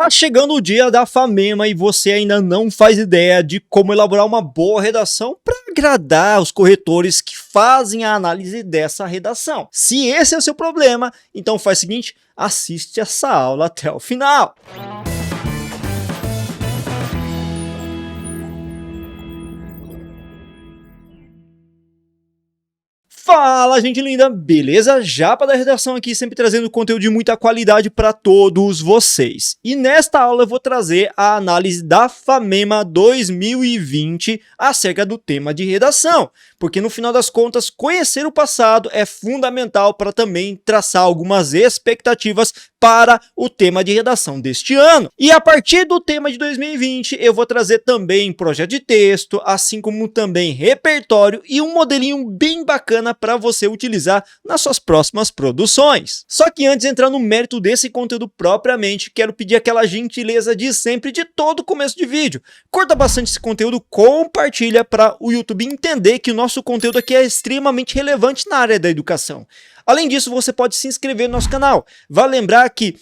Tá chegando o dia da Famema e você ainda não faz ideia de como elaborar uma boa redação para agradar os corretores que fazem a análise dessa redação. Se esse é o seu problema, então faz o seguinte, assiste essa aula até o final. Fala, gente linda, beleza? Japa da redação aqui, sempre trazendo conteúdo de muita qualidade para todos vocês. E nesta aula eu vou trazer a análise da Famema 2020 acerca do tema de redação, porque no final das contas, conhecer o passado é fundamental para também traçar algumas expectativas para o tema de redação deste ano. E a partir do tema de 2020, eu vou trazer também projeto de texto, assim como também repertório e um modelinho bem bacana para você utilizar nas suas próximas produções. Só que antes de entrar no mérito desse conteúdo propriamente, quero pedir aquela gentileza de sempre de todo começo de vídeo. Curta bastante esse conteúdo, compartilha para o YouTube entender que o nosso conteúdo aqui é extremamente relevante na área da educação. Além disso, você pode se inscrever no nosso canal. Vale lembrar que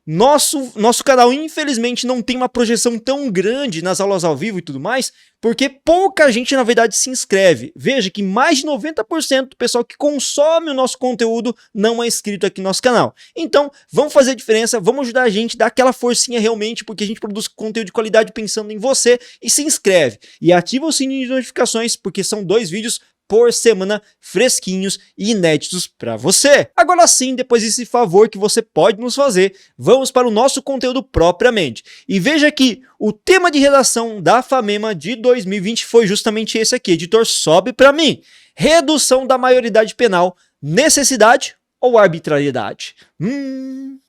nosso canal, infelizmente, não tem uma projeção tão grande nas aulas ao vivo e tudo mais, porque pouca gente, na verdade, se inscreve. Veja que mais de 90% do pessoal que consome o nosso conteúdo não é inscrito aqui no nosso canal. Então, vamos fazer a diferença, vamos ajudar a gente, dar aquela forcinha realmente, porque a gente produz conteúdo de qualidade pensando em você, e se inscreve. E ativa o sininho de notificações, porque são 2 vídeos por semana, fresquinhos e inéditos para você. Agora sim, depois desse favor que você pode nos fazer, vamos para o nosso conteúdo propriamente. E veja que o tema de redação da Famema de 2020 foi justamente esse aqui. Editor, sobe para mim. Redução da maioridade penal, necessidade ou arbitrariedade?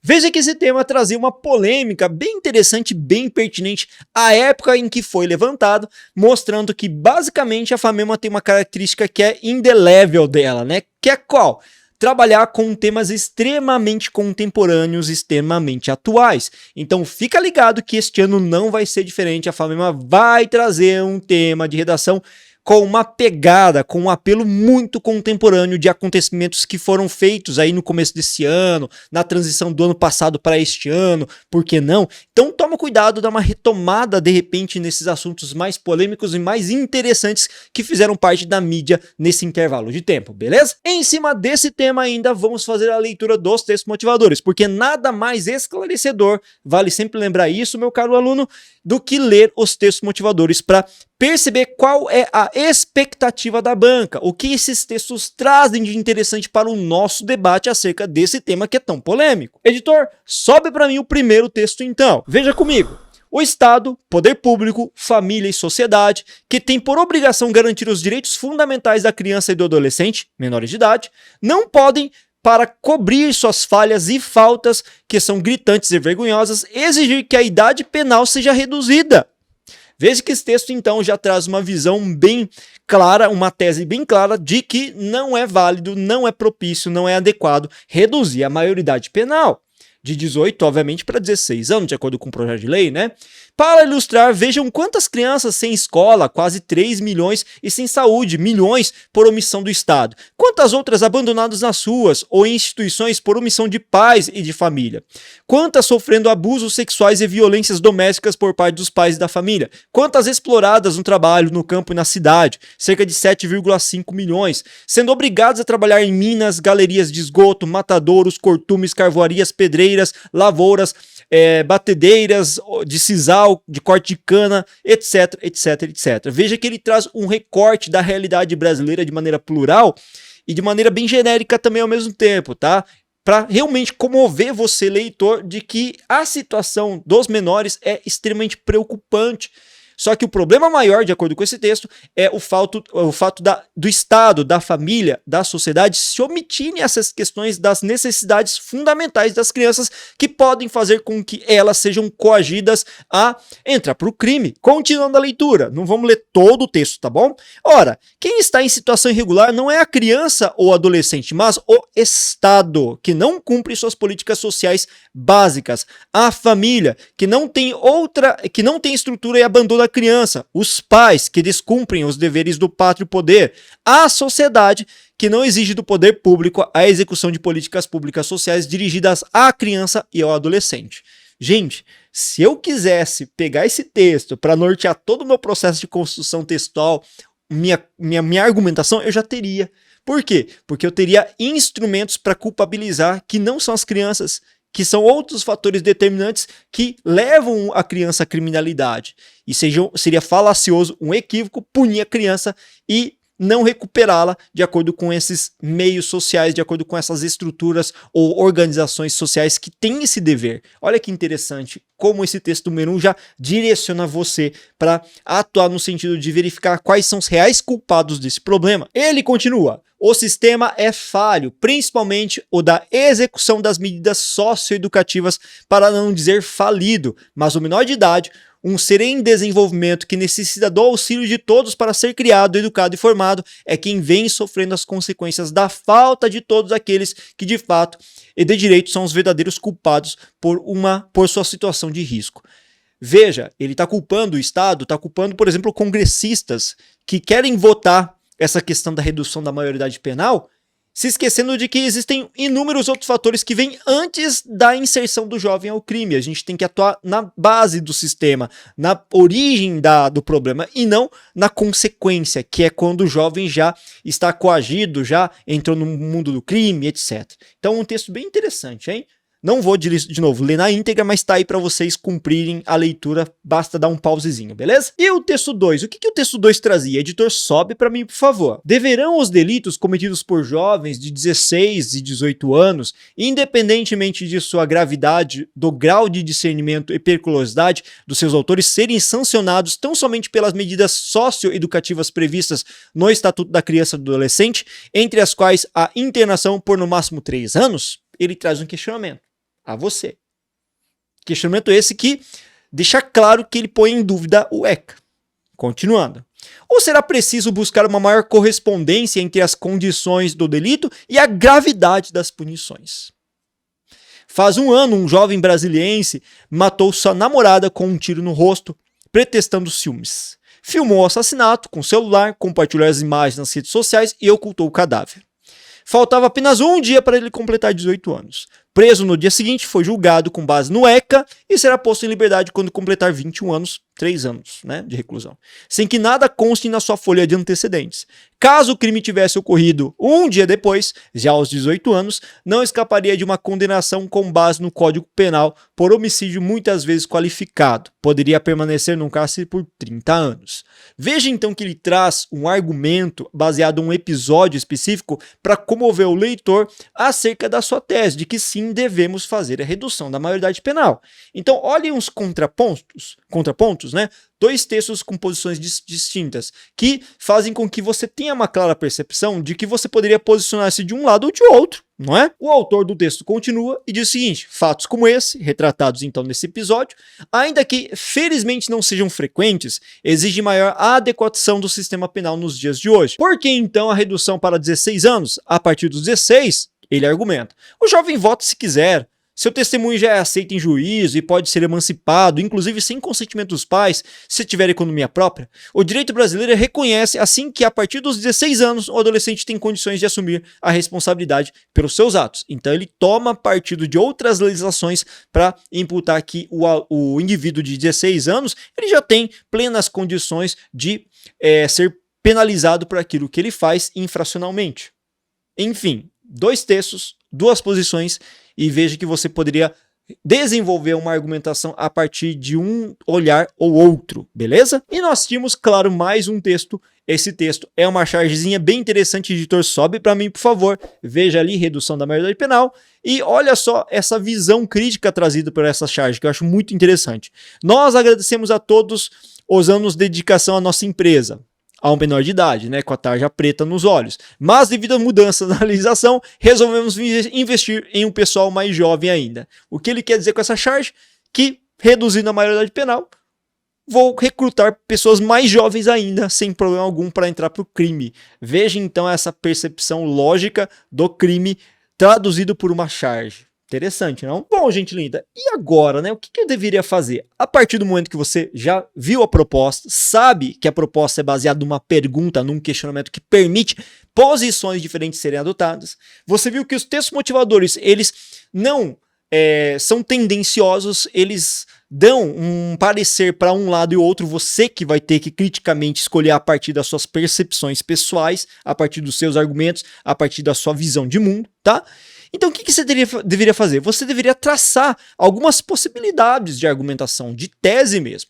Veja que esse tema trazia uma polêmica bem interessante, bem pertinente à época em que foi levantado, mostrando que basicamente a Famema tem uma característica que é indelével dela, né? Que é qual? Trabalhar com temas extremamente contemporâneos, extremamente atuais. Então fica ligado que este ano não vai ser diferente, a Famema vai trazer um tema de redação com uma pegada, com um apelo muito contemporâneo de acontecimentos que foram feitos aí no começo desse ano, na transição do ano passado para este ano, por que não? Então toma cuidado, dá uma retomada de repente nesses assuntos mais polêmicos e mais interessantes que fizeram parte da mídia nesse intervalo de tempo, beleza? Em cima desse tema ainda vamos fazer a leitura dos textos motivadores, porque nada mais esclarecedor, vale sempre lembrar isso, meu caro aluno, do que ler os textos motivadores para perceber qual é a expectativa da banca, o que esses textos trazem de interessante para o nosso debate acerca desse tema que é tão polêmico. Editor, sobe para mim o primeiro texto então. Veja comigo. O Estado, poder público, família e sociedade, que tem por obrigação garantir os direitos fundamentais da criança e do adolescente, menores de idade, não podem, para cobrir suas falhas e faltas, que são gritantes e vergonhosas, exigir que a idade penal seja reduzida. Veja que esse texto, então, já traz uma visão bem clara, uma tese bem clara de que não é válido, não é propício, não é adequado reduzir a maioridade penal. De 18, obviamente, para 16 anos, de acordo com o projeto de lei, né? Para ilustrar, vejam quantas crianças sem escola, quase 3 milhões, e sem saúde, milhões, por omissão do Estado. Quantas outras abandonadas nas ruas ou em instituições por omissão de pais e de família. Quantas sofrendo abusos sexuais e violências domésticas por parte dos pais e da família. Quantas exploradas no trabalho, no campo e na cidade, cerca de 7,5 milhões, sendo obrigadas a trabalhar em minas, galerias de esgoto, matadouros, cortumes, carvoarias, pedreiras, lavouras, batedeiras de sisal, de corte de cana, etc, etc, etc. Veja que ele traz um recorte da realidade brasileira de maneira plural e de maneira bem genérica também ao mesmo tempo, tá? Para realmente comover você, leitor, de que a situação dos menores é extremamente preocupante. Só que o problema maior, de acordo com esse texto, é o fato do Estado, da família, da sociedade se omitirem essas questões das necessidades fundamentais das crianças que podem fazer com que elas sejam coagidas a entrar para o crime. Continuando a leitura, não vamos ler todo o texto, tá bom? Ora, quem está em situação irregular não é a criança ou adolescente, mas o Estado, que não cumpre suas políticas sociais básicas. A família, que não tem estrutura e abandona criança, os pais que descumprem os deveres do pátrio poder, a sociedade que não exige do poder público a execução de políticas públicas sociais dirigidas à criança e ao adolescente. Gente, Se eu quisesse pegar esse texto para nortear todo o meu processo de construção textual, minha argumentação, eu já teria. Por quê? Porque eu teria instrumentos para culpabilizar que não são as crianças, que são outros fatores determinantes que levam a criança à criminalidade. E seria falacioso, um equívoco, punir a criança e não recuperá-la de acordo com esses meios sociais, de acordo com essas estruturas ou organizações sociais que têm esse dever. Olha que interessante como esse texto número 1 já direciona você para atuar no sentido de verificar quais são os reais culpados desse problema. Ele continua: o sistema é falho, principalmente o da execução das medidas socioeducativas, para não dizer falido, mas o menor de idade, um ser em desenvolvimento que necessita do auxílio de todos para ser criado, educado e formado, é quem vem sofrendo as consequências da falta de todos aqueles que de fato e de direito são os verdadeiros culpados por sua situação de risco. Veja, ele está culpando o Estado, está culpando, por exemplo, congressistas que querem votar essa questão da redução da maioridade penal, se esquecendo de que existem inúmeros outros fatores que vêm antes da inserção do jovem ao crime. A gente tem que atuar na base do sistema, na origem do problema e não na consequência, que é quando o jovem já está coagido, já entrou no mundo do crime, etc. Então um texto bem interessante, hein? Não vou, de novo, ler na íntegra, mas tá aí para vocês cumprirem a leitura, basta dar um pausezinho, beleza? E o texto 2, o que o texto 2 trazia? Editor, sobe para mim, por favor. Deverão os delitos cometidos por jovens de 16 e 18 anos, independentemente de sua gravidade, do grau de discernimento e periculosidade dos seus autores, serem sancionados tão somente pelas medidas socioeducativas previstas no Estatuto da Criança e do Adolescente, entre as quais a internação por no máximo 3 anos? Ele traz um questionamento a você. Questionamento esse que deixa claro que ele põe em dúvida o ECA. Continuando. Ou será preciso buscar uma maior correspondência entre as condições do delito e a gravidade das punições? Faz um ano, um jovem brasiliense matou sua namorada com um tiro no rosto, pretextando ciúmes. Filmou o assassinato com celular, compartilhou as imagens nas redes sociais e ocultou o cadáver. Faltava apenas um dia para ele completar 18 anos. Preso no dia seguinte, foi julgado com base no ECA e será posto em liberdade quando completar 21 anos, 3 anos, né, de reclusão, sem que nada conste na sua folha de antecedentes. Caso o crime tivesse ocorrido um dia depois, já aos 18 anos, não escaparia de uma condenação com base no Código Penal por homicídio muitas vezes qualificado. Poderia permanecer num cárcere por 30 anos. Veja então que ele traz um argumento baseado em um episódio específico para comover o leitor acerca da sua tese, de que sim, devemos fazer a redução da maioridade penal. Então, olhem os contrapontos, né? Dois textos com posições distintas, que fazem com que você tenha uma clara percepção de que você poderia posicionar-se de um lado ou de outro, não é? O autor do texto continua e diz o seguinte: fatos como esse, retratados então nesse episódio, ainda que felizmente não sejam frequentes, exigem maior adequação do sistema penal nos dias de hoje. Por que então a redução para 16 anos? A partir dos 16, ele argumenta: o jovem vota se quiser. Seu testemunho já é aceito em juízo e pode ser emancipado, inclusive sem consentimento dos pais, se tiver economia própria. O direito brasileiro reconhece, assim, que a partir dos 16 anos, o adolescente tem condições de assumir a responsabilidade pelos seus atos. Então ele toma partido de outras legislações para imputar que o indivíduo de 16 anos ele já tem plenas condições de ser penalizado por aquilo que ele faz infracionalmente. Enfim, dois textos, duas posições, e veja que você poderia desenvolver uma argumentação a partir de um olhar ou outro, beleza? E nós tínhamos, claro, mais um texto. Esse texto é uma chargezinha bem interessante, editor, sobe para mim, por favor. Veja ali, redução da maioridade penal. E olha só essa visão crítica trazida por essa charge, que eu acho muito interessante. Nós agradecemos a todos os anos de dedicação à nossa empresa, a um menor de idade, né, com a tarja preta nos olhos. Mas devido a mudanças na legislação, resolvemos investir em um pessoal mais jovem ainda. O que ele quer dizer com essa charge? Que, reduzindo a maioridade penal, vou recrutar pessoas mais jovens ainda, sem problema algum, para entrar para o crime. Veja então essa percepção lógica do crime traduzido por uma charge. Interessante, não? Bom, gente linda, e agora, né? O que eu deveria fazer? A partir do momento que você já viu a proposta, sabe que a proposta é baseada numa pergunta, num questionamento que permite posições diferentes serem adotadas, você viu que os textos motivadores, eles não são tendenciosos, eles dão um parecer para um lado e outro, você que vai ter que criticamente escolher a partir das suas percepções pessoais, a partir dos seus argumentos, a partir da sua visão de mundo, tá? Então o que você deveria fazer? Você deveria traçar algumas possibilidades de argumentação, de tese mesmo.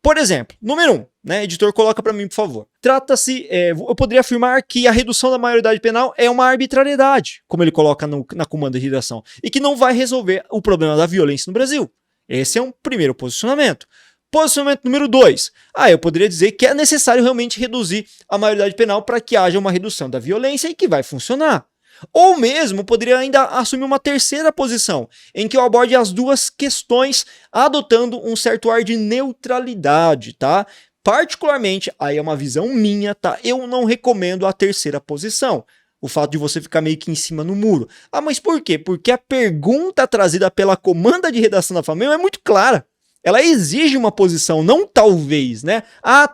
Por exemplo, número 1, né, editor, coloca para mim, por favor. Trata-se, eu poderia afirmar que a redução da maioridade penal é uma arbitrariedade, como ele coloca na comanda de redação, e que não vai resolver o problema da violência no Brasil. Esse é um primeiro posicionamento. Posicionamento número 2. Eu poderia dizer que é necessário realmente reduzir a maioridade penal para que haja uma redução da violência e que vai funcionar. Ou mesmo poderia ainda assumir uma terceira posição, em que eu aborde as duas questões adotando um certo ar de neutralidade, tá? Particularmente, aí é uma visão minha, tá? Eu não recomendo a terceira posição. O fato de você ficar meio que em cima no muro. Mas por quê? Porque a pergunta trazida pela comanda de redação da FAMEMA é muito clara. Ela exige uma posição, não talvez, né?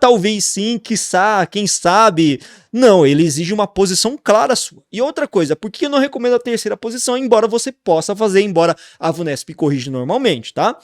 Talvez sim, quiçá, quem sabe. Não, ele exige uma posição clara sua. E outra coisa, por que eu não recomendo a terceira posição, embora você possa fazer, embora a VUNESP corrija normalmente, tá?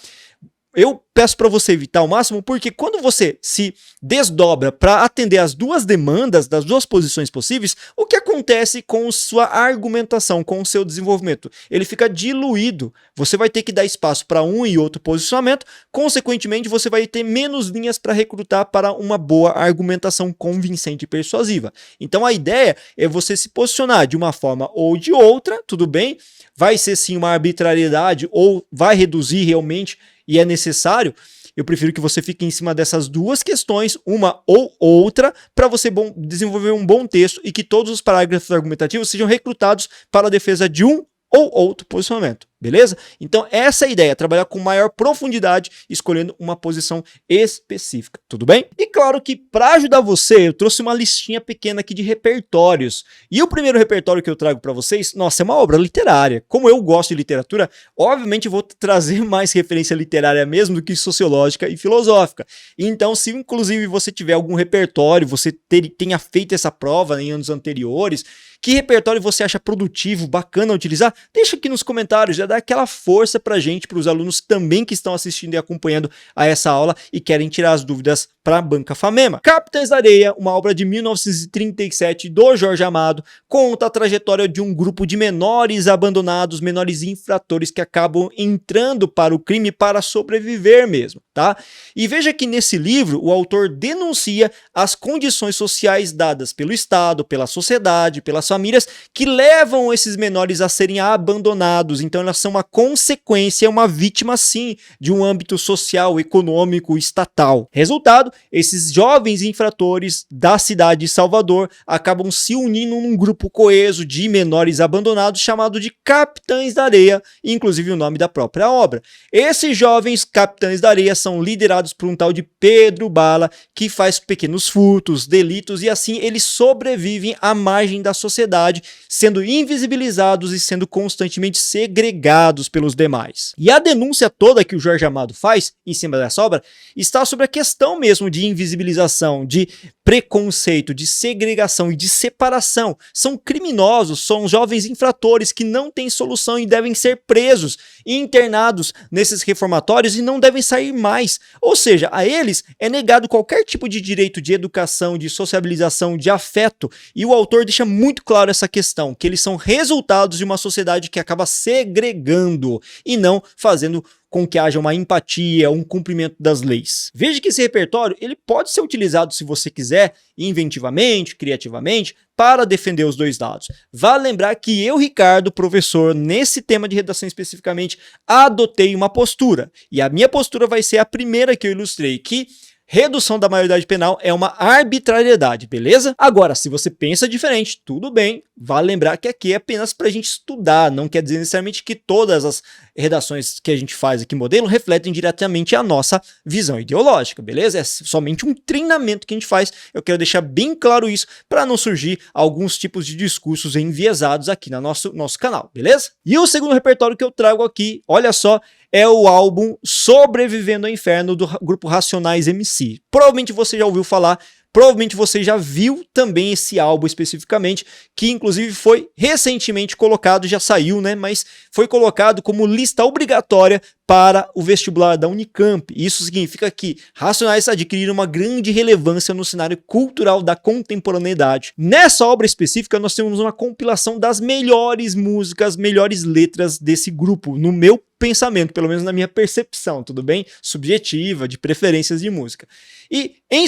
Eu peço para você evitar ao máximo, porque quando você se desdobra para atender as duas demandas, das duas posições possíveis, o que acontece com sua argumentação, com o seu desenvolvimento? Ele fica diluído. Você vai ter que dar espaço para um e outro posicionamento, consequentemente você vai ter menos linhas para recrutar para uma boa argumentação convincente e persuasiva. Então a ideia é você se posicionar de uma forma ou de outra, tudo bem? Vai ser sim uma arbitrariedade ou vai reduzir realmente e é necessário, eu prefiro que você fique em cima dessas duas questões, uma ou outra, para você desenvolver um bom texto e que todos os parágrafos argumentativos sejam recrutados para a defesa de um ou outro posicionamento, beleza? Então essa é a ideia, trabalhar com maior profundidade, escolhendo uma posição específica, tudo bem? E claro que para ajudar você, eu trouxe uma listinha pequena aqui de repertórios. E o primeiro repertório que eu trago para vocês, nossa, é uma obra literária. Como eu gosto de literatura, obviamente vou trazer mais referência literária mesmo do que sociológica e filosófica. Então, se inclusive você tiver algum repertório, você tenha feito essa prova em anos anteriores, que repertório você acha produtivo, bacana utilizar? Deixa aqui nos comentários, já dá aquela força pra gente, para os alunos também que estão assistindo e acompanhando a essa aula e querem tirar as dúvidas para a Banca FAMEMA. Capitães da Areia, uma obra de 1937 do Jorge Amado, conta a trajetória de um grupo de menores abandonados, menores infratores que acabam entrando para o crime para sobreviver mesmo, tá? E veja que nesse livro o autor denuncia as condições sociais dadas pelo Estado, pela sociedade, pelas famílias que levam esses menores a serem abandonados. Então elas são uma consequência, uma vítima sim de um âmbito social, econômico, estatal. Resultado, esses jovens infratores da cidade de Salvador acabam se unindo num grupo coeso de menores abandonados chamado de Capitães da Areia, inclusive o nome da própria obra. Esses jovens Capitães da Areia são liderados por um tal de Pedro Bala, que faz pequenos furtos, delitos e assim eles sobrevivem à margem da sociedade, sendo invisibilizados e sendo constantemente segregados pelos demais. E a denúncia toda que o Jorge Amado faz em cima dessa obra está sobre a questão mesmo de invisibilização, de preconceito, de segregação e de separação. São criminosos, são jovens infratores que não têm solução e devem ser presos e internados nesses reformatórios e não devem sair mais. Ou seja, a eles é negado qualquer tipo de direito de educação, de sociabilização, de afeto. E o autor deixa muito claro essa questão, que eles são resultados de uma sociedade que acaba segregando e não fazendo com que haja uma empatia, um cumprimento das leis. Veja que esse repertório ele pode ser utilizado, se você quiser, inventivamente, criativamente, para defender os dois lados. Vale lembrar que eu, Ricardo, professor, nesse tema de redação especificamente, adotei uma postura. E a minha postura vai ser a primeira que eu ilustrei, que redução da maioridade penal é uma arbitrariedade, beleza? Agora, se você pensa diferente, tudo bem. Vale lembrar que aqui é apenas para a gente estudar, não quer dizer necessariamente que todas as redações que a gente faz aqui modelo refletem diretamente a nossa visão ideológica, beleza? É somente um treinamento que a gente faz. Eu quero deixar bem claro isso para não surgir alguns tipos de discursos enviesados aqui no nosso canal, beleza? E o segundo repertório que eu trago aqui, olha só, é o álbum Sobrevivendo ao Inferno do grupo Racionais MC. Provavelmente você já ouviu falar, Provavelmente você já viu também esse álbum especificamente, que inclusive foi recentemente colocado, já saiu, né? Mas foi colocado como lista obrigatória para o vestibular da Unicamp. Isso significa que Racionais adquiriram uma grande relevância no cenário cultural da contemporaneidade. Nessa obra específica, nós temos uma compilação das melhores músicas, melhores letras desse grupo, no meu pensamento, pelo menos na minha percepção, tudo bem? Subjetiva, de preferências de música. E em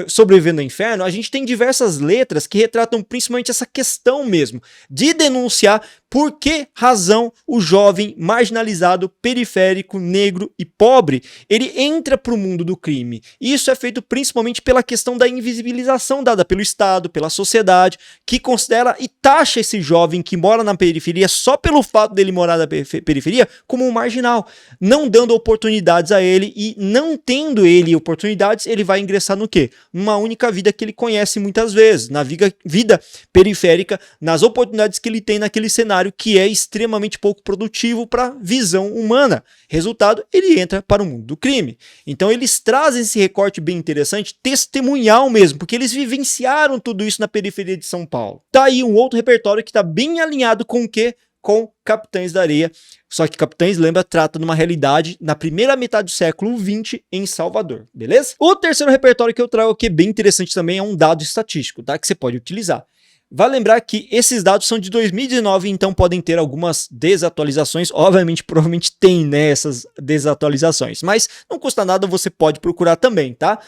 Sobrevivendo ao Inferno, a gente tem diversas letras que retratam principalmente essa questão mesmo, de denunciar por que razão o jovem marginalizado, periférico, negro e pobre, ele entra para o mundo do crime. E isso é feito principalmente pela questão da invisibilização dada pelo Estado, pela sociedade, que considera e taxa esse jovem que mora na periferia só pelo fato dele morar na periferia como um marginal, não dando oportunidades a ele, e não tendo ele oportunidades, ele vai ingressar no quê? Numa única vida que ele conhece muitas vezes, na vida periférica, nas oportunidades que ele tem naquele cenário que é extremamente pouco produtivo para a visão humana. Resultado, ele entra para o mundo do crime. Então eles trazem esse recorte bem interessante, testemunhal mesmo, porque eles vivenciaram tudo isso na periferia de São Paulo. Tá aí um outro repertório que está bem alinhado com o quê? Com Capitães da Areia. Só que Capitães, lembra, trata de uma realidade na primeira metade do século XX em Salvador, beleza? O terceiro repertório que eu trago aqui, bem interessante também, é um dado estatístico, tá? Que você pode utilizar. Vale lembrar que esses dados são de 2019, então podem ter algumas desatualizações. Obviamente, provavelmente tem, né, essas desatualizações, mas não custa nada, você pode procurar também, tá?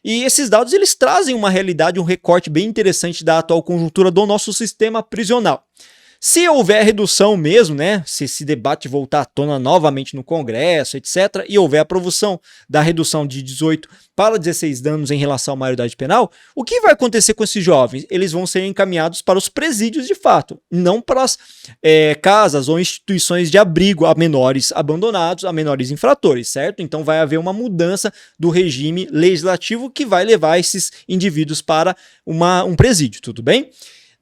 E esses dados, eles trazem uma realidade, um recorte bem interessante da atual conjuntura do nosso sistema prisional. Se houver redução mesmo, né, se esse debate voltar à tona novamente no Congresso, etc., e houver aprovação da redução de 18 para 16 anos em relação à maioridade penal, o que vai acontecer com esses jovens? Eles vão ser encaminhados para os presídios de fato, não para as casas ou instituições de abrigo a menores abandonados, a menores infratores, certo? Então vai haver uma mudança do regime legislativo que vai levar esses indivíduos para um presídio, tudo bem?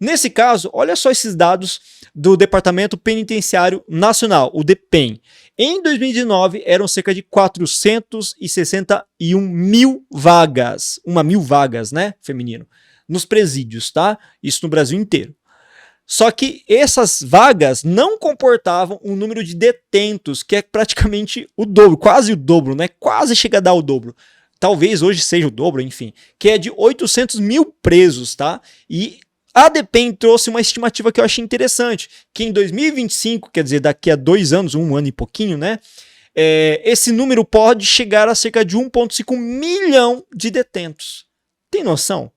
Nesse caso, olha só esses dados do Departamento Penitenciário Nacional, o DEPEN. Em 2019, eram cerca de 461 mil vagas, 1.000 vagas, né, feminino, nos presídios, tá? Isso no Brasil inteiro. Só que essas vagas não comportavam um número de detentos, que é praticamente o dobro, quase o dobro, né? Quase chega a dar o dobro. Talvez hoje seja o dobro, enfim, que é de 800 mil presos, tá? E a DEPEN trouxe uma estimativa que eu achei interessante, que em 2025, quer dizer, daqui a 2 anos, 1 ano e pouquinho, né? Esse número pode chegar a cerca de 1,5 milhão de detentos. Tem noção?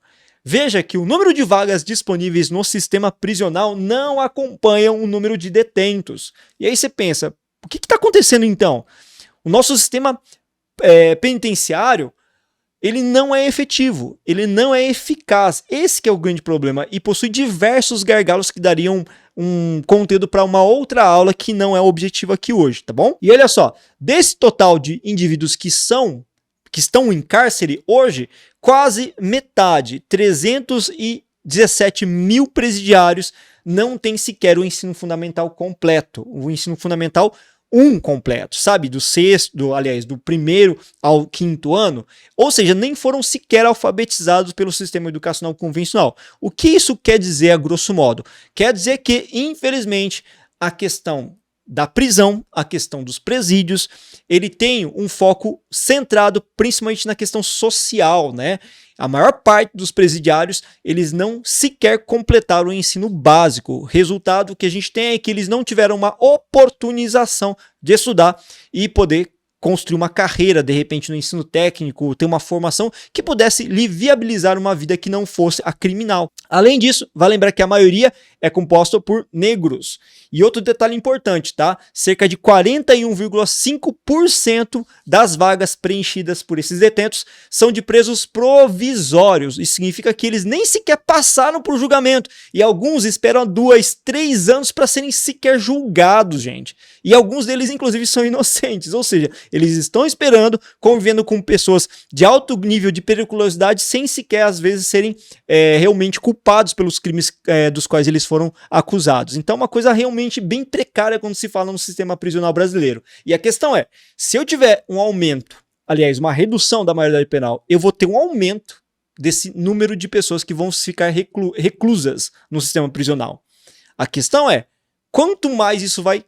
Veja que o número de vagas disponíveis no sistema prisional não acompanha o número de detentos. E aí você pensa, o que está acontecendo então? O nosso sistema penitenciário, ele não é efetivo, ele não é eficaz. Esse que é o grande problema, e possui diversos gargalos que dariam um conteúdo para uma outra aula que não é o objetivo aqui hoje, tá bom? E olha só, desse total de indivíduos que estão em cárcere hoje, quase metade, 317 mil presidiários, não tem sequer o ensino fundamental completo, o ensino fundamental completo, sabe? Do primeiro ao 5º ano, ou seja, nem foram sequer alfabetizados pelo sistema educacional convencional. O que isso quer dizer a grosso modo? Quer dizer que, infelizmente, a questão da prisão, a questão dos presídios, ele tem um foco centrado principalmente na questão social, né? A maior parte dos presidiários, eles não sequer completaram o ensino básico. O resultado que a gente tem é que eles não tiveram uma oportunização de estudar e poder construir uma carreira, de repente, no ensino técnico, ter uma formação que pudesse lhe viabilizar uma vida que não fosse a criminal. Além disso, vale lembrar que a maioria é composta por negros. E outro detalhe importante, tá? Cerca de 41,5% das vagas preenchidas por esses detentos são de presos provisórios. Isso significa que eles nem sequer passaram por julgamento. E alguns esperam 2, 3 anos para serem sequer julgados, gente. E alguns deles, inclusive, são inocentes. Ou seja, eles estão esperando, convivendo com pessoas de alto nível de periculosidade, sem sequer, às vezes, serem realmente culpados pelos crimes dos quais eles foram acusados. Então, uma coisa realmente bem precária quando se fala no sistema prisional brasileiro. E a questão é, se eu tiver um aumento, aliás, uma redução da maioridade penal, eu vou ter um aumento desse número de pessoas que vão ficar reclusas no sistema prisional. A questão é, quanto mais isso vai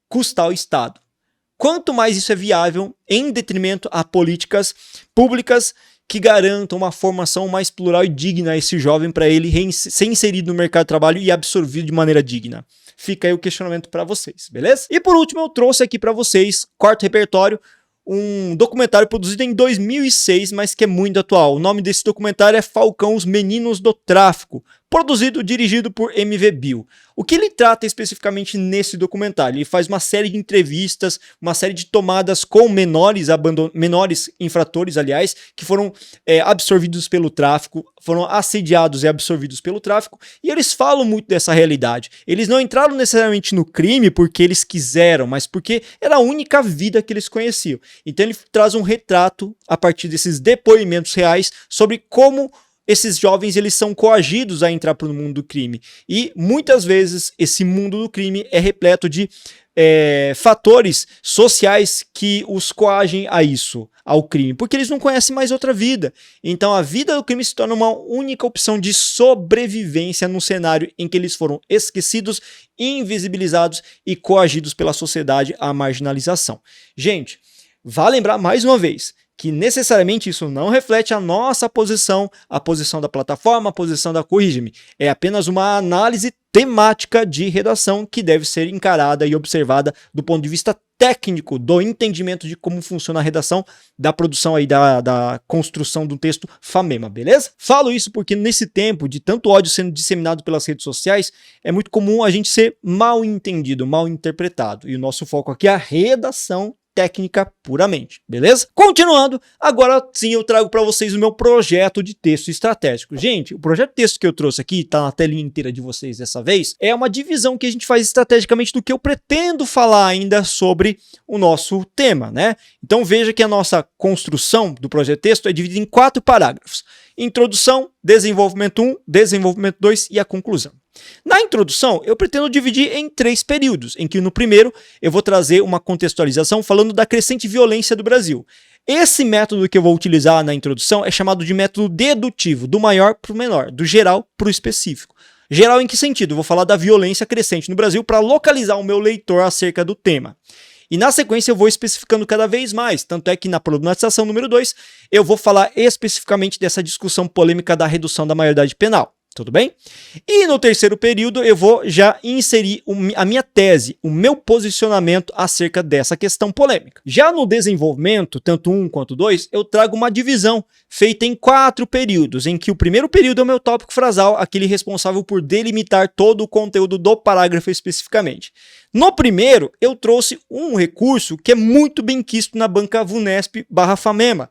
custar ao Estado? Quanto mais isso é viável em detrimento a políticas públicas que garantam uma formação mais plural e digna a esse jovem para ele ser inserido no mercado de trabalho e absorvido de maneira digna? Fica aí o questionamento para vocês, beleza? E por último eu trouxe aqui para vocês, quarto repertório, um documentário produzido em 2006, mas que é muito atual. O nome desse documentário é Falcão, os Meninos do Tráfico, produzido e dirigido por MV Bill. O que ele trata especificamente nesse documentário? Ele faz uma série de entrevistas, uma série de tomadas com menores infratores, aliás, que foram absorvidos pelo tráfico, foram assediados e absorvidos pelo tráfico, e eles falam muito dessa realidade. Eles não entraram necessariamente no crime porque eles quiseram, mas porque era a única vida que eles conheciam. Então ele traz um retrato a partir desses depoimentos reais sobre como esses jovens eles são coagidos a entrar para o mundo do crime. E muitas vezes esse mundo do crime é repleto de fatores sociais que os coagem a isso, ao crime, porque eles não conhecem mais outra vida. Então a vida do crime se torna uma única opção de sobrevivência num cenário em que eles foram esquecidos, invisibilizados e coagidos pela sociedade à marginalização. Gente, vale lembrar mais uma vez que necessariamente isso não reflete a nossa posição, a posição da plataforma, a posição da Corrige-me. É apenas uma análise temática de redação que deve ser encarada e observada do ponto de vista técnico, do entendimento de como funciona a redação, da produção aí da construção do texto famema, beleza? Falo isso porque nesse tempo de tanto ódio sendo disseminado pelas redes sociais, é muito comum a gente ser mal entendido, mal interpretado. E o nosso foco aqui é a redação técnica puramente, beleza? Continuando, agora sim eu trago para vocês o meu projeto de texto estratégico. Gente, o projeto de texto que eu trouxe aqui, tá na telinha inteira de vocês dessa vez, é uma divisão que a gente faz estrategicamente do que eu pretendo falar ainda sobre o nosso tema, né? Então veja que a nossa construção do projeto de texto é dividida em 4 parágrafos. Introdução, desenvolvimento 1, desenvolvimento 2 e a conclusão. Na introdução, eu pretendo dividir em 3 períodos, em que no primeiro eu vou trazer uma contextualização falando da crescente violência do Brasil. Esse método que eu vou utilizar na introdução é chamado de método dedutivo, do maior para o menor, do geral para o específico. Geral em que sentido? Eu vou falar da violência crescente no Brasil para localizar o meu leitor acerca do tema. E na sequência eu vou especificando cada vez mais, tanto é que na problematização número 2 eu vou falar especificamente dessa discussão polêmica da redução da maioridade penal. Tudo bem? E no terceiro período eu vou já inserir a minha tese, o meu posicionamento acerca dessa questão polêmica. Já no desenvolvimento, tanto 1 quanto 2, eu trago uma divisão feita em 4 períodos, em que o primeiro período é o meu tópico frasal, aquele responsável por delimitar todo o conteúdo do parágrafo especificamente. No primeiro, eu trouxe um recurso que é muito bem quisto na banca VUNESP/FAMEMA.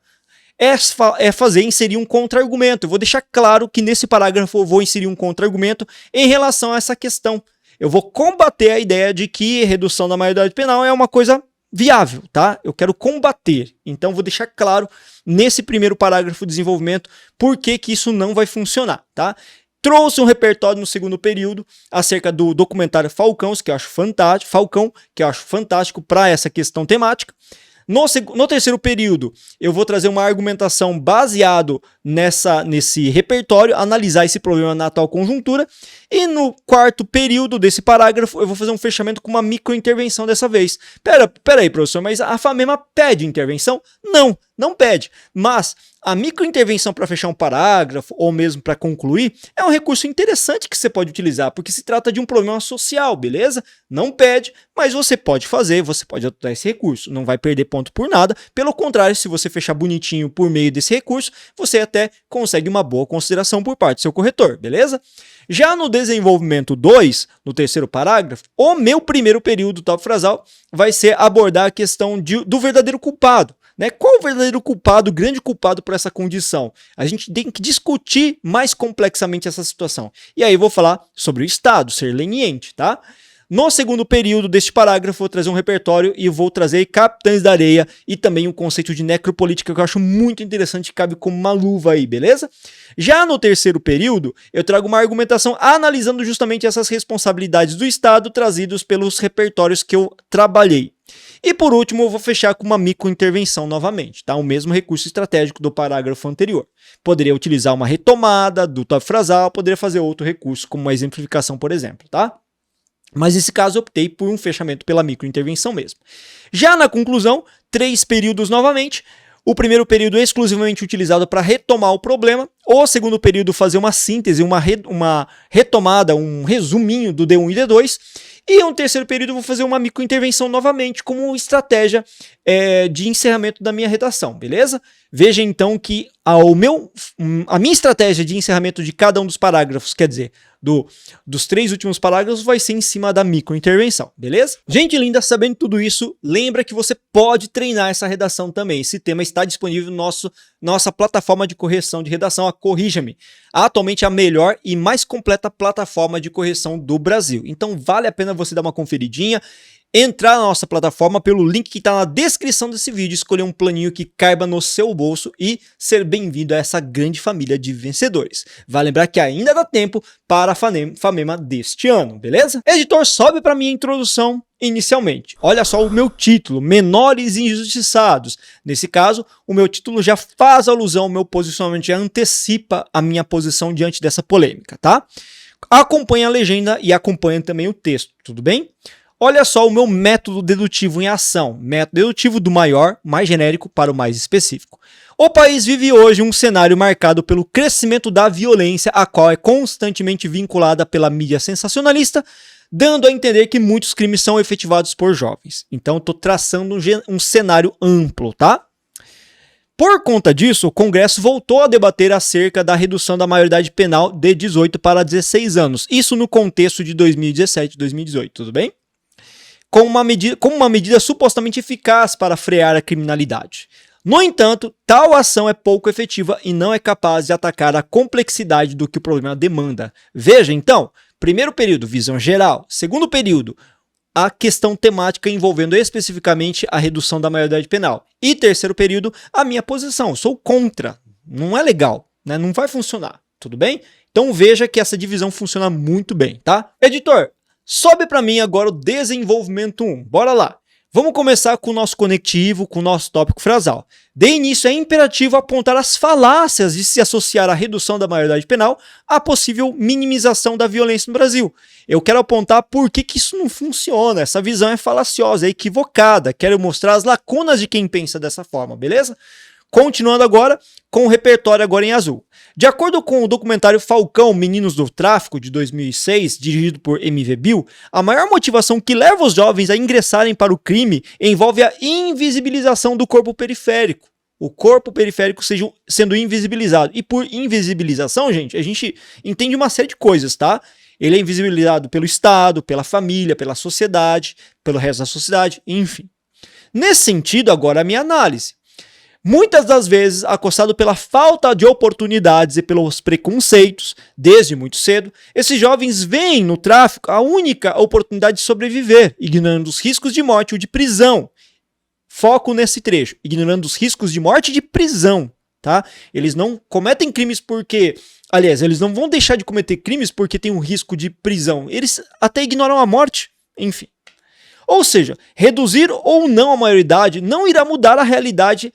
Inserir um contra-argumento. Eu vou deixar claro que nesse parágrafo eu vou inserir um contra-argumento em relação a essa questão. Eu vou combater a ideia de que redução da maioridade penal é uma coisa viável, tá? Eu quero combater. Então vou deixar claro nesse primeiro parágrafo de desenvolvimento por que isso não vai funcionar, tá? Trouxe um repertório no segundo período acerca do documentário Falcão, que eu acho fantástico para essa questão temática. No terceiro período, eu vou trazer uma argumentação baseado nesse repertório, analisar esse problema na atual conjuntura. E no quarto período desse parágrafo, eu vou fazer um fechamento com uma microintervenção dessa vez. Pera aí, professor, mas a FAMEMA pede intervenção? Não pede. Mas a microintervenção para fechar um parágrafo, ou mesmo para concluir, é um recurso interessante que você pode utilizar, porque se trata de um problema social, beleza? Não pede, mas você pode fazer, você pode adotar esse recurso. Não vai perder ponto por nada. Pelo contrário, se você fechar bonitinho por meio desse recurso, você até consegue uma boa consideração por parte do seu corretor, beleza? Já no desenvolvimento 2, no terceiro parágrafo, o meu primeiro período tópico frasal vai ser abordar a questão do verdadeiro culpado. Né? Qual o verdadeiro culpado, o grande culpado por essa condição? A gente tem que discutir mais complexamente essa situação. E aí eu vou falar sobre o Estado, ser leniente, tá? No segundo período deste parágrafo, vou trazer um repertório e vou trazer Capitães da Areia e também um conceito de necropolítica que eu acho muito interessante, cabe como uma luva aí, beleza? Já no terceiro período, eu trago uma argumentação analisando justamente essas responsabilidades do Estado trazidos pelos repertórios que eu trabalhei. E por último, eu vou fechar com uma microintervenção novamente, tá? O mesmo recurso estratégico do parágrafo anterior. Poderia utilizar uma retomada do tópico frasal, poderia fazer outro recurso, como uma exemplificação, por exemplo, tá? Mas nesse caso eu optei por um fechamento pela microintervenção mesmo. Já na conclusão, 3 períodos novamente. O primeiro período é exclusivamente utilizado para retomar o problema. O segundo período fazer uma síntese, uma retomada, um resuminho do D1 e D2. E um terceiro período eu vou fazer uma microintervenção novamente como estratégia de encerramento da minha redação, beleza? Veja então que a minha estratégia de encerramento de cada um dos parágrafos, quer dizer, dos 3 últimos parágrafos, vai ser em cima da microintervenção, beleza? Gente linda, sabendo tudo isso, lembra que você pode treinar essa redação também. Esse tema está disponível no nossa plataforma de correção de redação, a Corrija-me. Atualmente a melhor e mais completa plataforma de correção do Brasil. Então vale a pena você dar uma conferidinha, entrar na nossa plataforma pelo link que está na descrição desse vídeo, escolher um planinho que caiba no seu bolso e ser bem-vindo a essa grande família de vencedores. Vale lembrar que ainda dá tempo para a Famema deste ano, beleza? Editor, sobe para minha introdução inicialmente. Olha só o meu título, Menores Injustiçados. Nesse caso, o meu título já faz alusão ao meu posicionamento, já antecipa a minha posição diante dessa polêmica, tá? Acompanhe a legenda e acompanhe também o texto, tudo bem? Olha só o meu método dedutivo em ação. Método dedutivo do maior, mais genérico, para o mais específico. O país vive hoje um cenário marcado pelo crescimento da violência, a qual é constantemente vinculada pela mídia sensacionalista, dando a entender que muitos crimes são efetivados por jovens. Então, estou traçando um cenário amplo, tá? Por conta disso, o Congresso voltou a debater acerca da redução da maioridade penal de 18 para 16 anos. Isso no contexto de 2017 e 2018, tudo bem? Como uma medida supostamente eficaz para frear a criminalidade. No entanto, tal ação é pouco efetiva e não é capaz de atacar a complexidade do que o problema demanda. Veja, então, primeiro período, visão geral. Segundo período, a questão temática envolvendo especificamente a redução da maioridade penal. E terceiro período, a minha posição. Sou contra. Não é legal, né? Não vai funcionar, tudo bem? Então veja que essa divisão funciona muito bem, tá? Editor, sobe para mim agora o desenvolvimento 1. Bora lá. Vamos começar com o nosso conectivo, com o nosso tópico frasal. De início, é imperativo apontar as falácias de se associar a redução da maioridade penal à possível minimização da violência no Brasil. Eu quero apontar por que isso não funciona. Essa visão é falaciosa, é equivocada. Quero mostrar as lacunas de quem pensa dessa forma, beleza? Continuando agora com o repertório agora em azul. De acordo com o documentário Falcão, Meninos do Tráfico, de 2006, dirigido por M.V. Bill, a maior motivação que leva os jovens a ingressarem para o crime envolve a invisibilização do corpo periférico. O corpo periférico sendo invisibilizado. E por invisibilização, gente, a gente entende uma série de coisas, tá? Ele é invisibilizado pelo Estado, pela família, pela sociedade, pelo resto da sociedade, enfim. Nesse sentido, agora a minha análise. Muitas das vezes, acossado pela falta de oportunidades e pelos preconceitos, desde muito cedo, esses jovens veem no tráfico a única oportunidade de sobreviver, ignorando os riscos de morte ou de prisão. Foco nesse trecho, ignorando os riscos de morte e de prisão, tá? Eles não cometem crimes porque... Aliás, eles não vão deixar de cometer crimes porque tem um risco de prisão. Eles até ignoram a morte, enfim. Ou seja, reduzir ou não a maioridade não irá mudar a realidade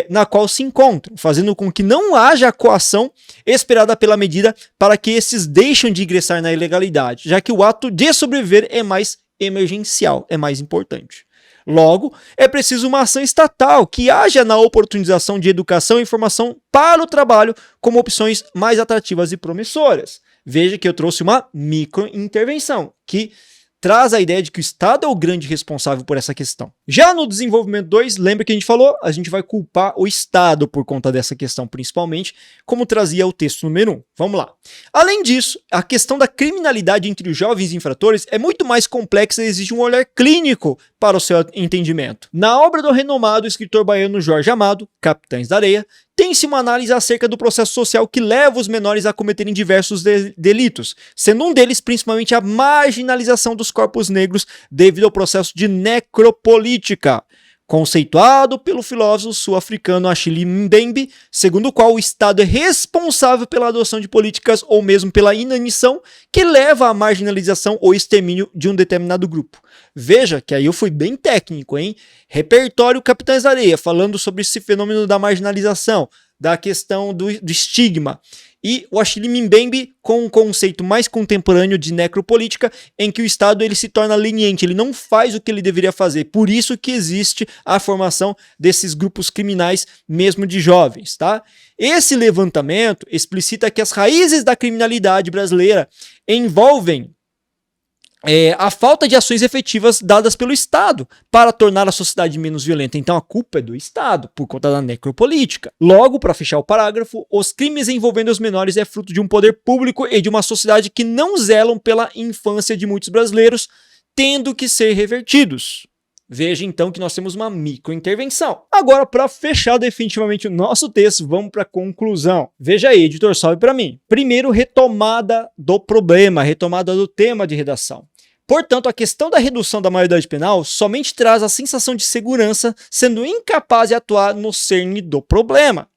na qual se encontram, fazendo com que não haja a coação esperada pela medida para que esses deixem de ingressar na ilegalidade, já que o ato de sobreviver é mais emergencial, é mais importante. Logo, é preciso uma ação estatal que haja na oportunização de educação e informação para o trabalho como opções mais atrativas e promissoras. Veja que eu trouxe uma microintervenção que traz a ideia de que o Estado é o grande responsável por essa questão. Já no desenvolvimento 2, lembra que a gente falou? A gente vai culpar o Estado por conta dessa questão, principalmente, como trazia o texto número 1. Vamos lá. Além disso, a questão da criminalidade entre os jovens infratores é muito mais complexa e exige um olhar clínico para o seu entendimento. Na obra do renomado escritor baiano Jorge Amado, Capitães da Areia, tem-se uma análise acerca do processo social que leva os menores a cometerem diversos delitos, sendo um deles principalmente a marginalização dos corpos negros devido ao processo de necropolítica. conceituado pelo filósofo sul-africano Achille Mbembe, segundo o qual o Estado é responsável pela adoção de políticas ou mesmo pela inanição que leva à marginalização ou extermínio de um determinado grupo. Veja que aí eu fui bem técnico, hein? Repertório Capitães da Areia, falando sobre esse fenômeno da marginalização, da questão do estigma. E o Achille Mbembe com um conceito mais contemporâneo de necropolítica, em que o Estado ele se torna leniente, ele não faz o que ele deveria fazer. Por isso que existe a formação desses grupos criminais, mesmo de jovens, tá? Esse levantamento explicita que as raízes da criminalidade brasileira envolvem a falta de ações efetivas dadas pelo Estado para tornar a sociedade menos violenta. Então a culpa é do Estado, por conta da necropolítica. Logo, para fechar o parágrafo, os crimes envolvendo os menores é fruto de um poder público e de uma sociedade que não zelam pela infância de muitos brasileiros, tendo que ser revertidos. Veja então que nós temos uma microintervenção. Agora, para fechar definitivamente o nosso texto, vamos para a conclusão. Veja aí, editor, sobe para mim. Primeiro, retomada do problema, retomada do tema de redação. Portanto, a questão da redução da maioridade penal somente traz a sensação de segurança, sendo incapaz de atuar no cerne do problema.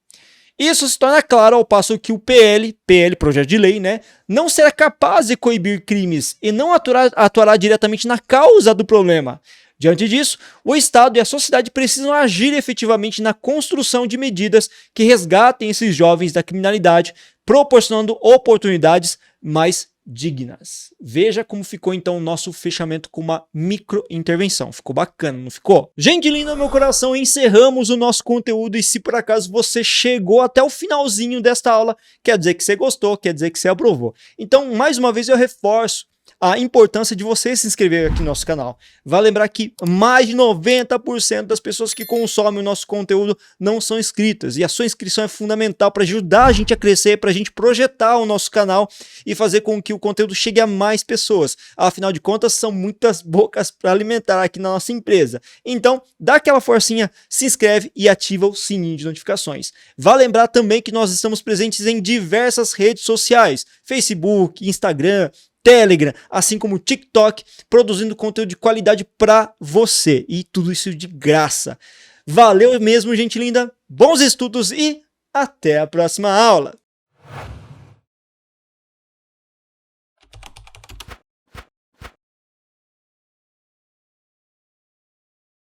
Isso se torna claro ao passo que o PL, projeto de lei, não será capaz de coibir crimes e não atuará diretamente na causa do problema. Diante disso, o Estado e a sociedade precisam agir efetivamente na construção de medidas que resgatem esses jovens da criminalidade, proporcionando oportunidades mais dignas. Veja como ficou então o nosso fechamento com uma micro-intervenção. Ficou bacana, não ficou? Gente linda, meu coração, encerramos o nosso conteúdo e se por acaso você chegou até o finalzinho desta aula, quer dizer que você gostou, quer dizer que você aprovou. Então, mais uma vez eu reforço a importância de você se inscrever aqui no nosso canal. Vale lembrar que mais de 90% das pessoas que consomem o nosso conteúdo não são inscritas. E a sua inscrição é fundamental para ajudar a gente a crescer, para a gente projetar o nosso canal e fazer com que o conteúdo chegue a mais pessoas. Afinal de contas, são muitas bocas para alimentar aqui na nossa empresa. Então, dá aquela forcinha, se inscreve e ativa o sininho de notificações. Vale lembrar também que nós estamos presentes em diversas redes sociais. Facebook, Instagram, Telegram, assim como TikTok, produzindo conteúdo de qualidade para você. E tudo isso de graça. Valeu mesmo, gente linda. Bons estudos e até a próxima aula.